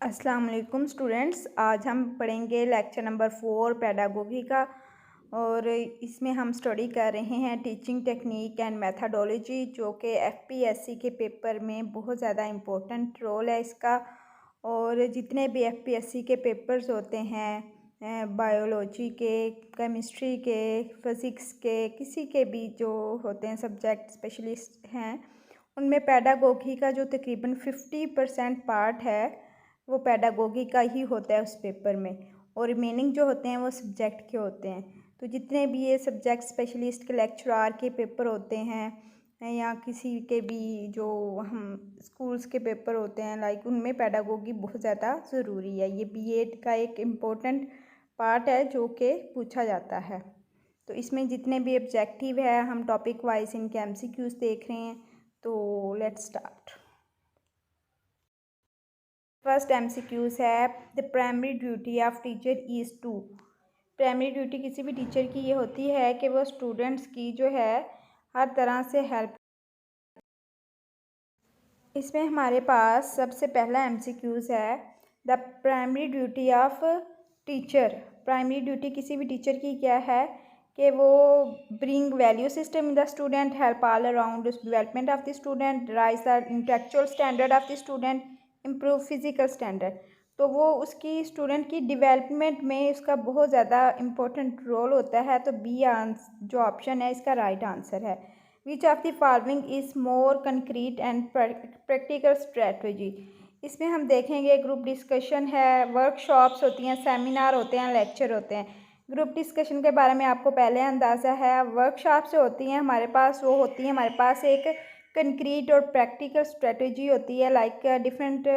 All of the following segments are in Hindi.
अस्सलाम वालेकुम स्टूडेंट्स। आज हम पढ़ेंगे लेक्चर नंबर 4 पेडागोगी का। और इसमें हम स्टडी कर रहे हैं टीचिंग टेक्निक एंड मेथडोलॉजी, जो कि एफपीएससी के पेपर में बहुत ज़्यादा इम्पोर्टेंट रोल है इसका। और जितने भी एफपीएससी के पेपर्स होते हैं, बायोलॉजी के, केमिस्ट्री के, फिज़िक्स के, किसी के भी जो होते हैं सब्जेक्ट स्पेशलिस्ट हैं, उनमें पेडागोगी का जो तकरीबन 50% पार्ट है वो पेडागोगी का ही होता है उस पेपर में। और रिमेनिंग जो होते हैं वो सब्जेक्ट के होते हैं। तो जितने भी ये सब्जेक्ट स्पेशलिस्ट के लेक्चरार के पेपर होते हैं या किसी के भी जो हम स्कूल्स के पेपर होते हैं उनमें पेडागोगी बहुत ज़्यादा ज़रूरी है। ये बीएड का एक इम्पोर्टेंट पार्ट है जो कि पूछा जाता है। तो इसमें जितने भी ऑब्जेक्टिव है हम टॉपिक वाइज इनके एमसीक्यूज देख रहे हैं। तो लेट्स स्टार्ट। फर्स्ट एमसीक्यूज है, the primary duty of teacher is to. Primary duty किसी भी टीचर की ये होती है कि वो स्टूडेंट्स की जो है हर तरह से हेल्प। इसमें हमारे पास सबसे पहला एमसीक्यूज है, the primary duty of teacher. Primary duty किसी भी टीचर की क्या है कि वो bring value system in the student, help all around development of the student, rise the intellectual standard of the student, improve physical standard. तो वो उसकी स्टूडेंट की डेवलपमेंट में उसका बहुत ज़्यादा इम्पोर्टेंट रोल होता है। तो बी जो ऑप्शन है इसका राइट आंसर है। Which of the following is more concrete and practical strategy. इसमें हम देखेंगे ग्रुप डिस्कशन है, वर्कशॉप्स होती हैं, सेमिनार होते हैं, लेक्चर होते हैं। ग्रुप डिस्कशन के बारे में आपको पहले अंदाज़ा है। वर्कशॉप से होती हैं हमारे पास, वो होती है हमारे पास एक कंक्रीट और प्रैक्टिकल स्ट्रेटजी होती है। डिफरेंट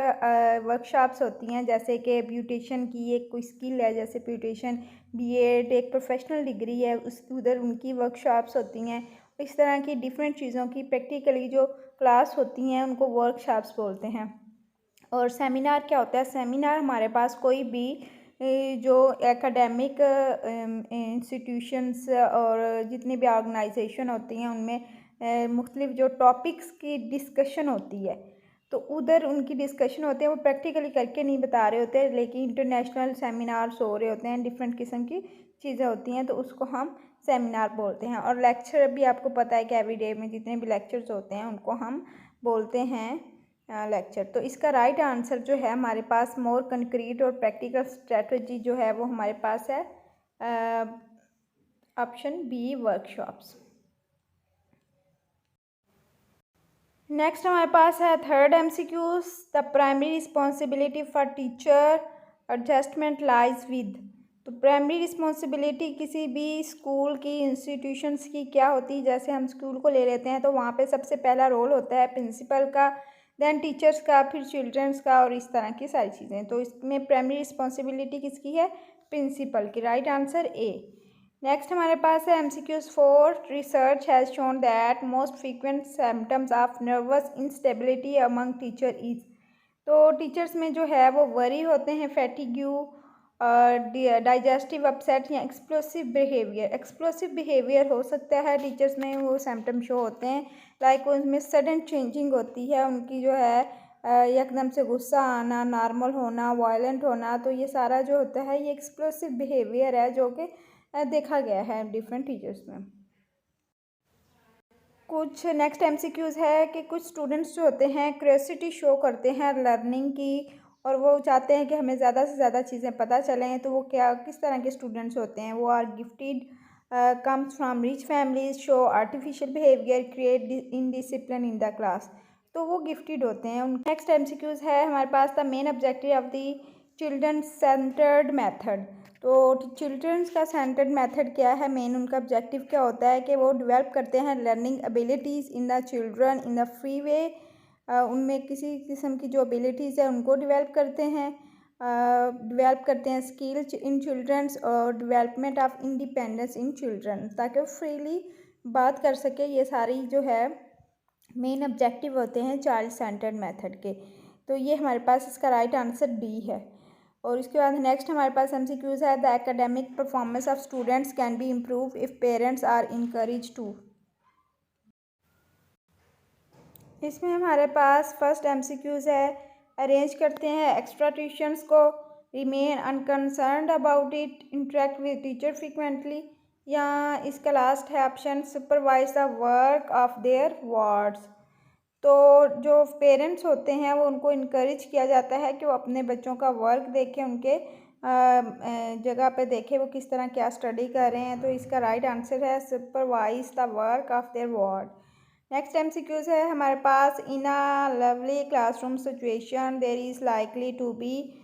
वर्कशॉप्स होती हैं, जैसे कि ब्यूटिशियन की एक कोई स्किल है, जैसे ब्यूटिशियन बीएड एक प्रोफेशनल डिग्री है, उस उधर उनकी वर्कशॉप्स होती हैं। इस तरह की डिफरेंट चीज़ों की प्रैक्टिकली जो क्लास होती हैं उनको वर्कशॉप्स बोलते हैं। और सेमिनार क्या होता है? सेमिनार हमारे पास कोई भी जो एकेडमिक इंस्टीट्यूशंस और जितनी भी ऑर्गेनाइजेशन होती हैं उनमें मुख्तलिफ जो टॉपिक्स की डिस्कशन होती है, तो उधर उनकी डिस्कशन होते हैं। वो प्रैक्टिकली करके नहीं बता रहे होते, लेकिन इंटरनेशनल सेमिनार्स हो रहे होते हैं, डिफरेंट किस्म की चीज़ें होती हैं, तो उसको हम सेमिनार बोलते हैं। और लेक्चर भी आपको पता है कि एवरी डे में जितने भी लेक्चर्स होते हैं उनको हम बोलते हैं लेक्चर। तो इसका राइट आंसर जो है हमारे पास मोर कंक्रीट और प्रैक्टिकल स्ट्रेटजी जो है वो हमारे पास है ऑप्शन बी, वर्कशॉप्स। नेक्स्ट हमारे पास है third MCQs, the primary responsibility for teacher adjustment lies with. तो प्राइमरी रिस्पॉन्सिबिलिटी किसी भी स्कूल की, इंस्टीट्यूशंस की क्या होती है? जैसे हम स्कूल को ले लेते हैं तो वहाँ पे सबसे पहला रोल होता है प्रिंसिपल का, देन टीचर्स का, फिर चिल्ड्रंस का, और इस तरह की सारी चीज़ें। तो इसमें प्राइमरी रिस्पॉन्सिबिलिटी किसकी है? प्रिंसिपल की। Right answer A. नेक्स्ट हमारे पास है MCQs 4, research has shown that most frequent symptoms of nervous instability among teacher is. तो टीचर्स में जो है वो वरी होते हैं, फैटिग्यू, डाइजेस्टिव अपसेट या एक्सप्लोसिव बिहेवियर। एक्सप्लोसिव बिहेवियर हो सकता है टीचर्स में, वो सिम्टम शो होते हैं। उनमें सडन चेंजिंग होती है उनकी जो है, एकदम से गुस्सा आना, नॉर्मल होना, वायलेंट होना। तो ये सारा जो होता है ये एक्सप्लोसिव बिहेवियर है जो कि देखा गया है डिफरेंट टीचर्स में। कुछ नेक्स्ट एमसीक्यूज़ है कि कुछ स्टूडेंट्स जो होते हैं क्यूरियोसिटी शो करते हैं लर्निंग की, और वो चाहते हैं कि हमें ज़्यादा से ज़्यादा चीज़ें पता चलें। तो वो क्या किस तरह के स्टूडेंट्स होते हैं? वो are gifted, comes from rich families, show artificial behaviour, create indiscipline in the class. तो वो गिफ्टेड होते हैं। उन नेक्स्ट एमसीक्यूज़ है हमारे पास, the main objective of the children centred method. तो चिल्ड्रंस का सेंटर्ड मेथड क्या है? मेन उनका ऑब्जेक्टिव क्या होता है कि वो डेवलप करते हैं learning abilities in the children in the free way. उनमें किसी किस्म की जो एबिलिटीज़ है उनको डेवलप करते हैं स्किल इन चिल्ड्रंस, और development of independence in children, ताकि वो फ्रीली बात कर सके। ये सारी जो है मेन ऑब्जेक्टिव होते हैं चाइल्ड सेंटर्ड मेथड के। तो ये हमारे पास इसका राइट आंसर बी है। और इसके बाद नेक्स्ट हमारे पास एमसीक्यूज़ है, the academic performance of students can be improve if parents are encourage to. इसमें हमारे पास फर्स्ट एमसीक्यूज़ है, अरेंज करते हैं एक्स्ट्रा ट्यूशन्स को, remain unconcerned about it, interact with teacher frequently, या इसका लास्ट है option supervise the work of their wards. तो जो पेरेंट्स होते हैं वो उनको इनक्रेज किया जाता है कि वो अपने बच्चों का वर्क देखें, उनके जगह पे देखें वो किस तरह क्या स्टडी कर रहे हैं। तो इसका राइट आंसर है supervise the work of their ward. Next MCQs है हमारे पास, in a lovely classroom situation there is likely to be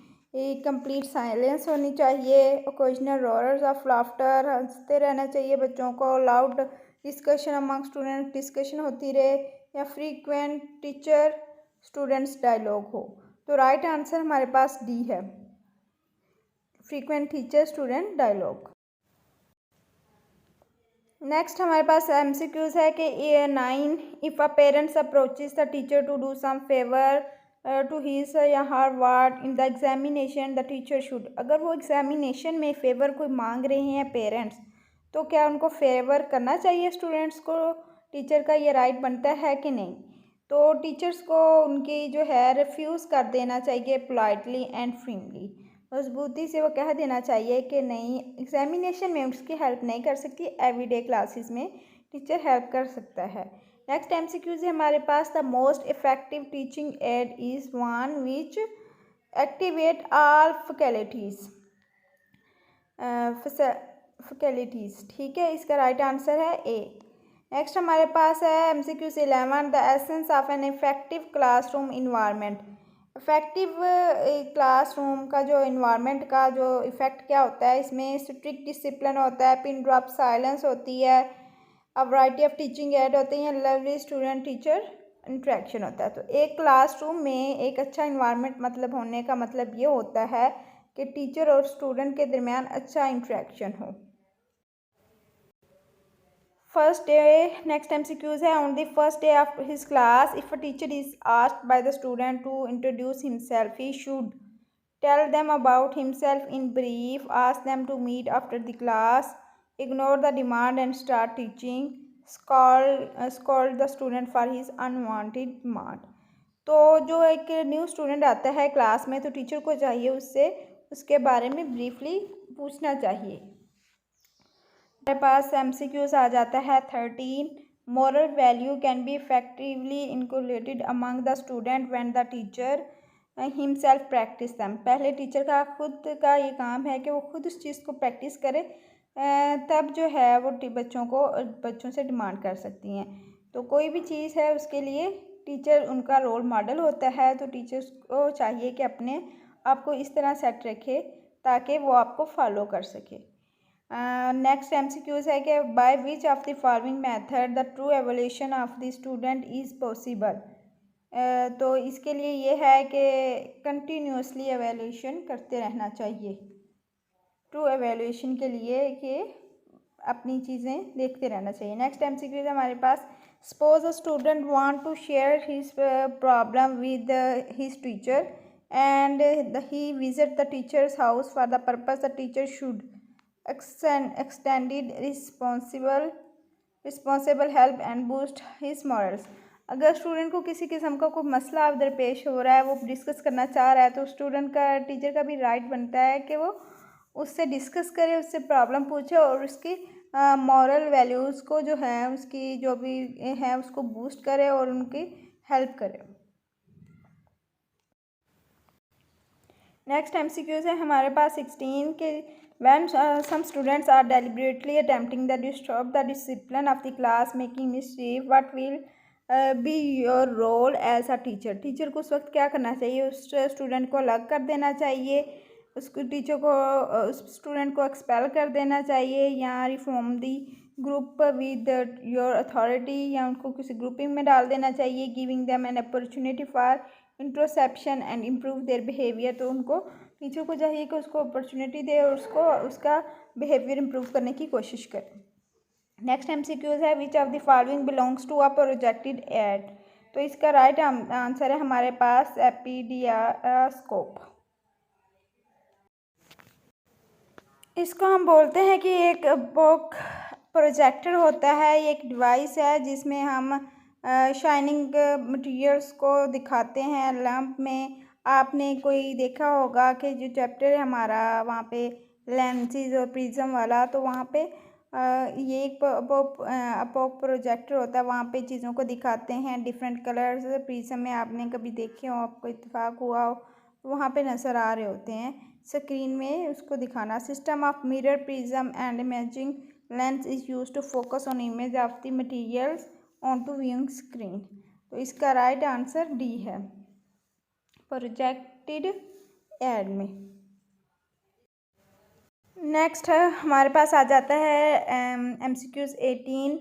complete silence होनी चाहिए, ओकेजनल रोअर्स ऑफ लाफ्टर, हंसते रहना चाहिए बच्चों को, loud discussion among student, discussion होती रहे, या फ्रीक्वेंट टीचर स्टूडेंट्स डायलॉग हो। तो राइट आंसर हमारे पास डी है, frequent teacher student dialogue. Next हमारे पास एमसीक्यूज है कि 9, if a parents approaches the teacher to do some favour to his या her ward in the examination the teacher should, अगर वो एग्जामिनेशन में फेवर कोई मांग रहे हैं पेरेंट्स, तो क्या उनको फेवर करना चाहिए स्टूडेंट्स को, टीचर का ये राइट बनता है कि नहीं। तो टीचर्स को उनकी जो है रिफ्यूज़ कर देना चाहिए पोलाइटली एंड फ्रीली, मजबूती से वो कह देना चाहिए कि नहीं, एग्जामिनेशन में उसकी हेल्प नहीं कर सकती, एवरीडे क्लासेस में टीचर हेल्प कर सकता है। नेक्स्ट एमसीक्यूज है हमारे पास, the most effective teaching aid is one which activate all faculties, ठीक है, इसका राइट आंसर है ए। नेक्स्ट हमारे पास है MCQs 11, the essence of an effective classroom environment, effective classroom का जो इन्वायरमेंट का जो इफ़ेक्ट क्या होता है, इसमें स्ट्रिक्ट डिसिप्लिन होता है, पिन ड्रॉप साइलेंस होती है, a variety of teaching add होते हैं, लवली स्टूडेंट टीचर इंट्रैक्शन होता है। तो एक क्लासरूम में एक अच्छा इन्वायरमेंट मतलब होने का मतलब ये होता है कि टीचर और स्टूडेंट के दरमियान अच्छा इंट्रैक्शन हो। फर्स्ट डे, नेक्स्ट एमसीक्यूज है, on the first day of his class if a teacher is asked by the student to introduce himself, he should tell them about himself in brief, ask them to meet after the class, ignore the demand and start teaching, scold the student for his unwanted demand. तो जो एक न्यू स्टूडेंट आता है क्लास में, तो टीचर को चाहिए उससे उसके बारे में ब्रीफली पूछना चाहिए। हमारे पास एमसीक्यूज आ जाता है 13, moral value can be effectively inculcated among the student when the teacher himself practice them, पहले टीचर का खुद का ये काम है कि वो खुद उस चीज़ को प्रैक्टिस करे, तब जो है वो बच्चों से डिमांड कर सकती हैं। तो कोई भी चीज़ है उसके लिए टीचर उनका रोल मॉडल होता है, तो टीचर्स को चाहिए कि अपने आप को इस तरह सेट रखे ताकि वो आपको फॉलो कर सके। नेक्स्ट एमसीक्यूज है कि by which of the following method the true evolution of the student is possible, तो इसके लिए ये है कि कंटिन्यूसली एवोल्यूशन करते रहना चाहिए, ट्रू एवोल्यूशन के लिए कि अपनी चीज़ें देखते रहना चाहिए। नेक्स्ट एमसीक्यूज है हमारे पास, suppose a student want to share his problem with his teacher and he visit the teacher's house for the purpose the teacher should extended responsible help and boost his morals. अगर स्टूडेंट को किसी किस्म का कोई मसला दरपेश हो रहा है, वो डिस्कस करना चाह रहा है, तो स्टूडेंट का टीचर का भी राइट बनता है कि वो उससे डिस्कस करे, उससे प्रॉब्लम पूछे और उसकी मॉरल वैल्यूज़ को जो है उसकी जो भी है उसको बूस्ट करे और उनकी हेल्प करे। नेक्स्ट एमसीक्यूज है हमारे पास 16 के when some students are deliberately attempting to disturb the discipline of the class, making mischief, what will be your role as a teacher, teacher को उस वक्त क्या करना चाहिए, उस स्टूडेंट को अलग कर देना चाहिए, उसको टीचर को उस स्टूडेंट को एक्सपेल कर देना चाहिए, या reform the group with your authority, या उनको किसी ग्रुपिंग में डाल देना चाहिए, giving them an opportunity for introspection and improve their behaviour, तो उनको टीचर को चाहिए कि उसको अपॉर्चुनिटी दे और उसका बिहेवियर इम्प्रूव करने की कोशिश करे। नेक्स्ट एमसीक्यूज है, which of the following belongs to a projected aid, तो इसका राइट आंसर है हमारे पास एपिडियास्कोप। इसको हम बोलते हैं कि एक बुक प्रोजेक्टर होता है, ये एक डिवाइस है जिसमें हम शाइनिंग मटेरियल्स को दिखाते हैं लैंप में, आपने कोई देखा होगा कि जो चैप्टर है हमारा वहाँ पे लेंसेज और प्रिज्म वाला, तो वहाँ पे ये एक पॉप प्रोजेक्टर होता है, वहाँ पे चीज़ों को दिखाते हैं डिफरेंट कलर्स। प्रिज्म में आपने कभी देखे हो, आपको इत्तेफाक हुआ हो, तो वहाँ पे नज़र आ रहे होते हैं स्क्रीन में, उसको दिखाना। System of mirror prism and imaging lens is use to focus on image of the materials on to viewing screen. तो इसका राइट आंसर डी है, प्रोजेक्टेड एड में। नेक्स्ट है हमारे पास आ जाता है MCQs 18।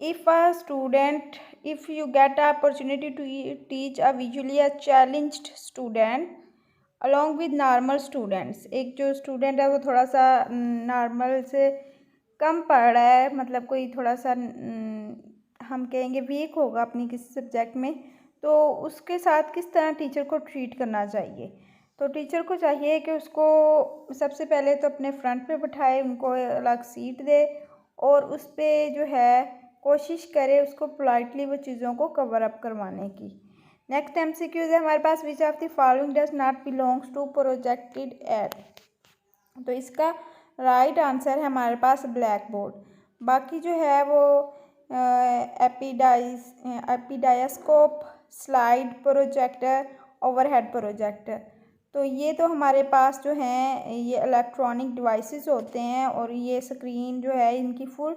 If a student if you get a opportunity to teach a visually a challenged student along with normal students, एक जो स्टूडेंट है वो थोड़ा सा नॉर्मल से कम पढ़ रहा है, मतलब कोई थोड़ा सा हम कहेंगे वीक होगा अपनी किसी सब्जेक्ट में, तो उसके साथ किस तरह टीचर को ट्रीट करना चाहिए। तो टीचर को चाहिए कि उसको सबसे पहले तो अपने फ्रंट पे बिठाए, उनको अलग सीट दे और उस पर जो है कोशिश करे उसको पोलाइटली वो चीज़ों को कवर अप करवाने की। नेक्स्ट MCQs है हमारे पास, which of the following does not belongs to projected aid. तो इसका राइट आंसर है हमारे पास ब्लैक बोर्ड। बाकी जो है वो एपिडायस्कोप, स्लाइड प्रोजेक्टर, ओवरहेड प्रोजेक्टर। तो ये तो हमारे पास जो हैं ये इलेक्ट्रॉनिक डिवाइसेस होते हैं और ये स्क्रीन जो है इनकी फुल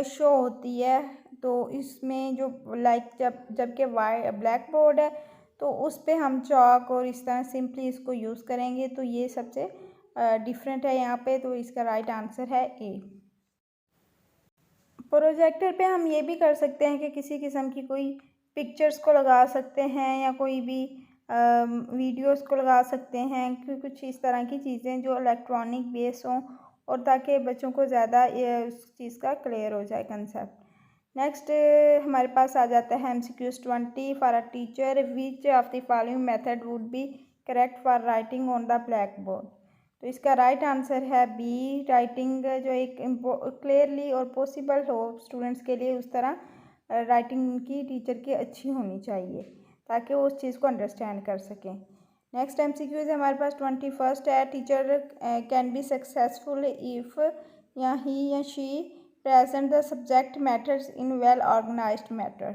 शो होती है। तो इसमें जो लाइक जबकि ब्लैक बोर्ड है तो उस पर हम चॉक और इस तरह सिंपली इसको यूज़ करेंगे, तो ये सबसे डिफरेंट है यहाँ पे। तो इसका राइट आंसर है ए। प्रोजेक्टर पे हम ये भी कर सकते हैं कि किसी किस्म की कोई पिक्चर्स को लगा सकते हैं या कोई भी वीडियोस को लगा सकते हैं, कुछ इस तरह की चीज़ें जो इलेक्ट्रॉनिक बेस हों और ताकि बच्चों को ज़्यादा उस चीज़ का क्लियर हो जाए कंसेप्ट। नेक्स्ट हमारे पास आ जाता है MCQs 20 for a teacher, which of the following method would be correct for writing on the black board. तो इसका राइट आंसर है बी, राइटिंग जो एक क्लियरली और पॉसिबल हो स्टूडेंट्स के लिए, उस तरह राइटिंग की टीचर की अच्छी होनी चाहिए ताकि वो उस चीज़ को अंडरस्टैंड कर सकें। नेक्स्ट MCQs हमारे पास 21st है, teacher can be successful if या ही या she present the subject matters in well organised matter.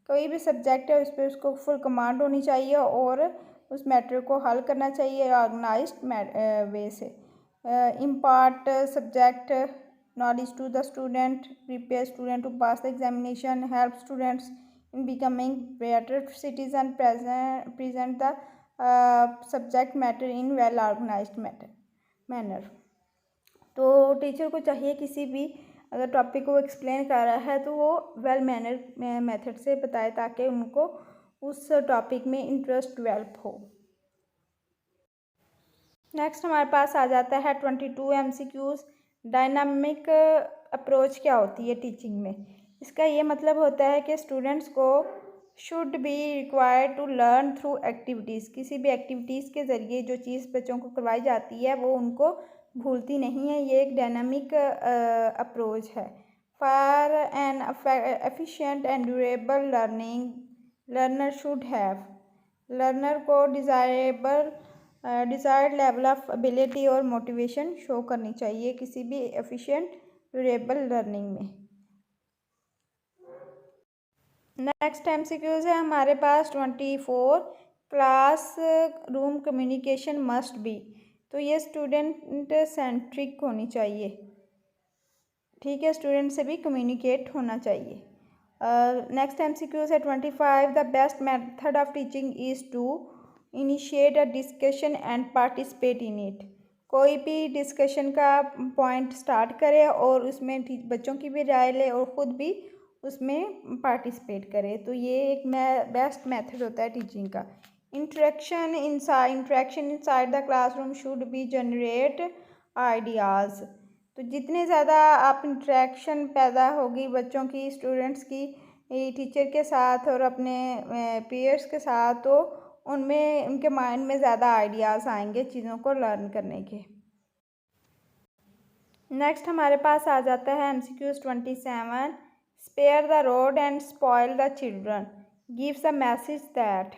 कोई भी सब्जेक्ट है उस पर उसको फुल कमांड होनी चाहिए और उस मैटर को हल करना चाहिए ऑर्गेनाइज्ड वे से। Impart subject knowledge to the student, prepare student to pass the examination, help students in becoming better citizen, present the subject matter in well organised manner. तो टीचर को चाहिए किसी भी अगर टॉपिक को एक्सप्लेन कर रहा है तो वो वेल मैनर मेथड से बताए ताकि उनको उस टॉपिक में इंटरेस्ट डेवलप हो। नेक्स्ट हमारे पास आ जाता है 22 MCQs। डायनामिक अप्रोच क्या होती है टीचिंग में? इसका ये मतलब होता है कि स्टूडेंट्स को should be required to learn through activities, किसी भी एक्टिविटीज़ के ज़रिए जो चीज़ बच्चों को करवाई जाती है वो उनको भूलती नहीं है। ये एक डायनामिक अप्रोच है। For an efficient and durable learning learner should have, learner को डिज़ायर्ड लेवल ऑफ एबिलिटी और मोटिवेशन शो करनी चाहिए किसी भी एफिशिएंट ड्यूरेबल लर्निंग में। नेक्स्ट MCQs है हमारे पास 24, class room communication must be. तो ये स्टूडेंट सेंट्रिक होनी चाहिए, ठीक है, स्टूडेंट से भी कम्युनिकेट होना चाहिए। नेक्स्ट MCQs है 25, the best method of teaching is to initiate a discussion and participate in it. कोई भी डिस्कशन का पॉइंट स्टार्ट करे और उसमें बच्चों की भी राय ले और ख़ुद भी उसमें पार्टिसिपेट करे, तो ये एक बेस्ट मेथड होता है टीचिंग का। Interaction inside the classroom should be generate ideas. तो जितने ज़्यादा आप इंटरेक्शन पैदा होगी बच्चों की, स्टूडेंट्स की टीचर के साथ और अपने पीयर्स के साथ, तो उनमें उनके माइंड में ज़्यादा आइडियाज़ आएंगे चीज़ों को लर्न करने के। नेक्स्ट हमारे पास आ जाता है MCQs 27, spare the rod and spoil the children gives a message that.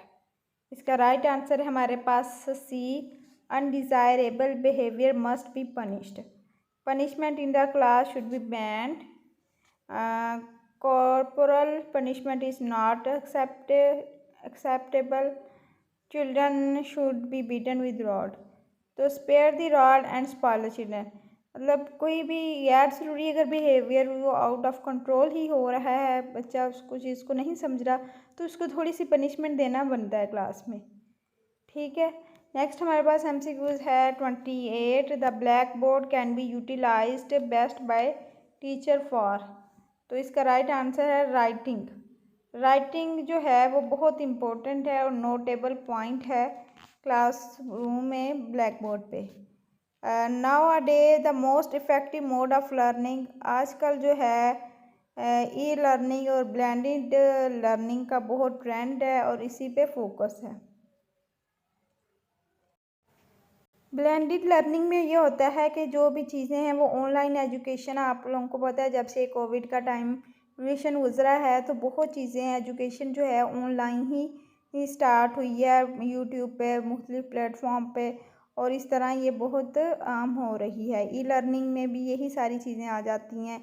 इसका राइट आंसर है हमारे पास C, undesirable behaviour must be punished. Punishment in the class should be banned. Corporal punishment is not acceptable. Children should be beaten with rod. तो spare the rod and spoil the children, मतलब कोई भी गैर ज़रूरी अगर बिहेवियर वो आउट ऑफ कंट्रोल ही हो रहा है, बच्चा उसको चीज़ को नहीं समझ रहा, तो उसको थोड़ी सी पनिशमेंट देना बनता है क्लास में। ठीक है, नेक्स्ट हमारे पास MCQs है 28। The black board can be utilised best by teacher for. तो इसका राइट आंसर है राइटिंग। राइटिंग जो है वो बहुत इम्पोर्टेंट है और नोटेबल पॉइंट है क्लासरूम में ब्लैक बोर्ड पे। Now a day the most effective mode of learning, आजकल जो है ई लर्निंग और ब्लेंडेड लर्निंग का बहुत ट्रेंड है और इसी पे फोकस है। ब्लेंडेड लर्निंग में ये होता है कि जो भी चीज़ें हैं वो ऑनलाइन एजुकेशन, आप लोगों को पता है जब से कोविड का टाइम ड्यूरेशन गुजरा है तो बहुत चीज़ें एजुकेशन जो है ऑनलाइन ही स्टार्ट हुई है यूट्यूब पे, मुख्तलिफ प्लेटफॉर्म पे, और इस तरह ये बहुत आम हो रही है। ई लर्निंग में भी यही सारी चीज़ें आ जाती हैं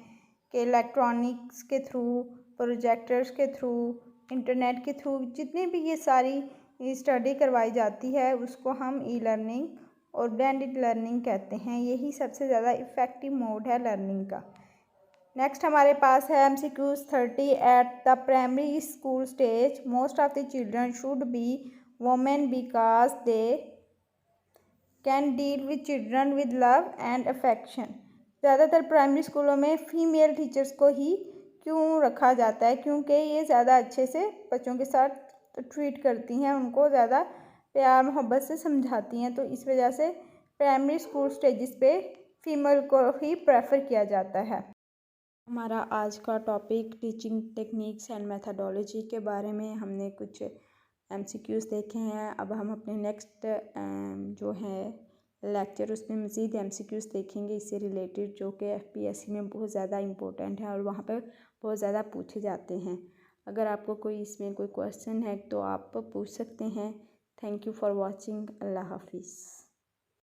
कि इलेक्ट्रॉनिक्स के थ्रू, प्रोजेक्टर्स के थ्रू, इंटरनेट के थ्रू जितनी भी ये सारी स्टडी करवाई जाती है उसको हम ई लर्निंग और ब्लेंडेड लर्निंग कहते हैं। यही सबसे ज़्यादा इफ़ेक्टिव मोड है लर्निंग का। नेक्स्ट हमारे पास है MCQs 30। At the primary school stage most of the children should be women because they can deal with children with love and affection. ज़्यादातर प्राइमरी स्कूलों में फ़ीमेल टीचर्स को ही क्यों रखा जाता है? क्योंकि ये ज़्यादा अच्छे से बच्चों के साथ ट्रीट करती हैं, उनको ज़्यादा प्यार मोहब्बत से समझाती हैं, तो इस वजह से प्राइमरी स्कूल स्टेजेस पे फ़ीमेल को ही प्रेफर किया जाता है। हमारा आज का topic teaching techniques and methodology के बारे में हमने कुछ MCQs देखे हैं। अब हम अपने नेक्स्ट जो है लेक्चर उसमें मज़ीद MCQs देखेंगे इससे रिलेटेड, जो कि FPSC में बहुत ज़्यादा इम्पोर्टेंट है और वहाँ पर बहुत ज़्यादा पूछे जाते हैं। अगर आपको कोई इसमें कोई क्वेश्चन है तो आप पूछ सकते हैं। Thank you for watching. अल्लाह हाफिज़।